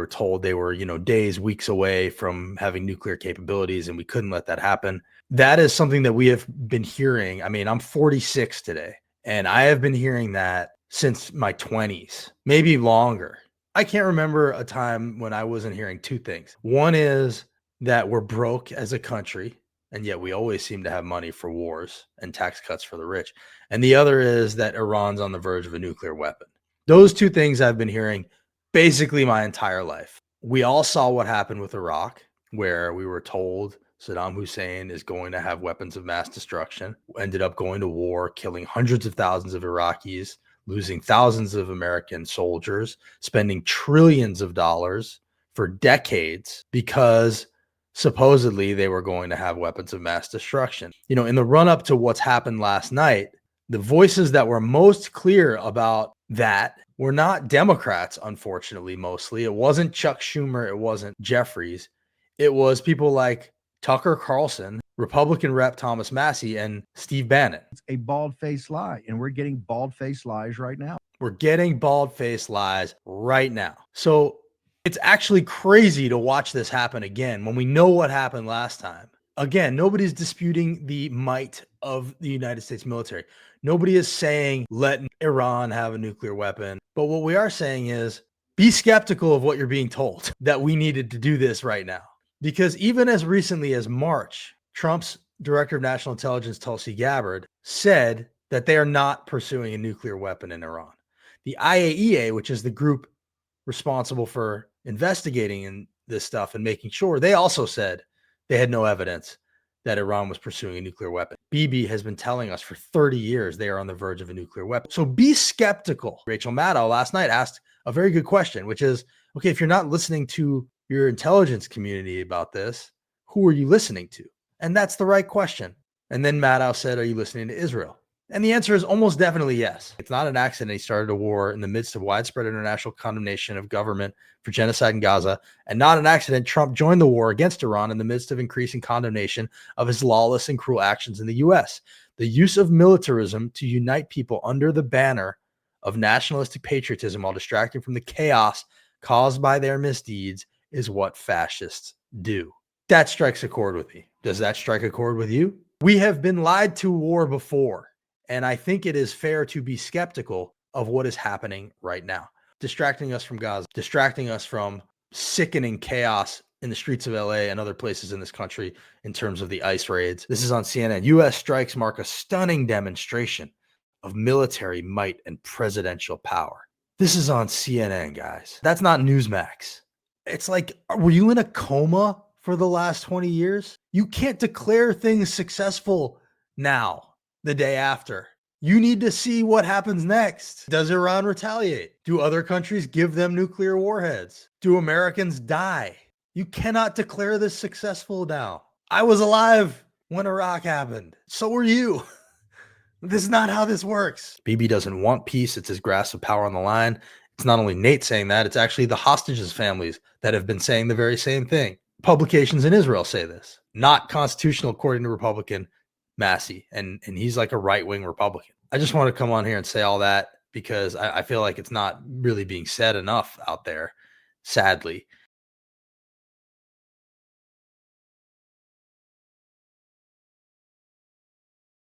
We were told they were, days, weeks away from having nuclear capabilities, and we couldn't let that happen. That is something that we have been hearing. I mean, I'm 46 today, and I have been hearing that since my 20s, maybe longer. I can't remember a time when I wasn't hearing two things. One is that we're broke as a country, and yet we always seem to have money for wars and tax cuts for the rich. And the other is that Iran's on the verge of a nuclear weapon. Those two things I've been hearing basically my entire life. We all saw what happened with Iraq, where we were told Saddam Hussein is going to have weapons of mass destruction, ended up going to war, killing hundreds of thousands of Iraqis, losing thousands of American soldiers, spending trillions of dollars for decades because supposedly they were going to have weapons of mass destruction. In the run up to what's happened last night, the voices that were most clear about that were not Democrats, unfortunately, mostly. It wasn't Chuck Schumer. It wasn't Jeffries. It was people like Tucker Carlson, Republican Rep Thomas Massie, and Steve Bannon. It's a bald-faced lie, and we're getting bald-faced lies right now. We're getting bald-faced lies right now. So it's actually crazy to watch this happen again when we know what happened last time. Again, nobody's disputing the might of the United States military. Nobody is saying let Iran have a nuclear weapon. But what we are saying is be skeptical of what you're being told, that we needed to do this right now. Because even as recently as March, Trump's Director of National Intelligence, Tulsi Gabbard, said that they are not pursuing a nuclear weapon in Iran. The IAEA, which is the group responsible for investigating in this stuff and making sure, they also said they had no evidence that Iran was pursuing a nuclear weapon. Bibi has been telling us for 30 years they are on the verge of a nuclear weapon. So be skeptical. Rachel Maddow last night asked a very good question, which is, okay, if you're not listening to your intelligence community about this, who are you listening to? And that's the right question. And then Maddow said, are you listening to Israel? And the answer is almost definitely yes. It's not an accident he started a war in the midst of widespread international condemnation of government for genocide in Gaza, and not an accident Trump joined the war against Iran in the midst of increasing condemnation of his lawless and cruel actions in the U.S. The use of militarism to unite people under the banner of nationalistic patriotism while distracting from the chaos caused by their misdeeds is what fascists do. That strikes a chord with me. Does that strike a chord with you? We have been lied to war before. And I think it is fair to be skeptical of what is happening right now, distracting us from Gaza, distracting us from sickening chaos in the streets of LA and other places in this country in terms of the ICE raids. This is on CNN. U.S. strikes mark a stunning demonstration of military might and presidential power. This is on CNN, guys. That's not Newsmax. It's like, were you in a coma for the last 20 years? You can't declare things successful now. The day after. You need to see what happens next. Does Iran retaliate? Do other countries give them nuclear warheads? Do Americans die? You cannot declare this successful now. I was alive when Iraq happened. So were you. This is not how this works. Bibi doesn't want peace. It's his grasp of power on the line. It's not only Nate saying that, it's actually the hostages' families that have been saying the very same thing. Publications in Israel say this. Not constitutional according to Republican Massie, and he's like a right-wing Republican. I just want to come on here and say all that because I feel like it's not really being said enough out there, sadly.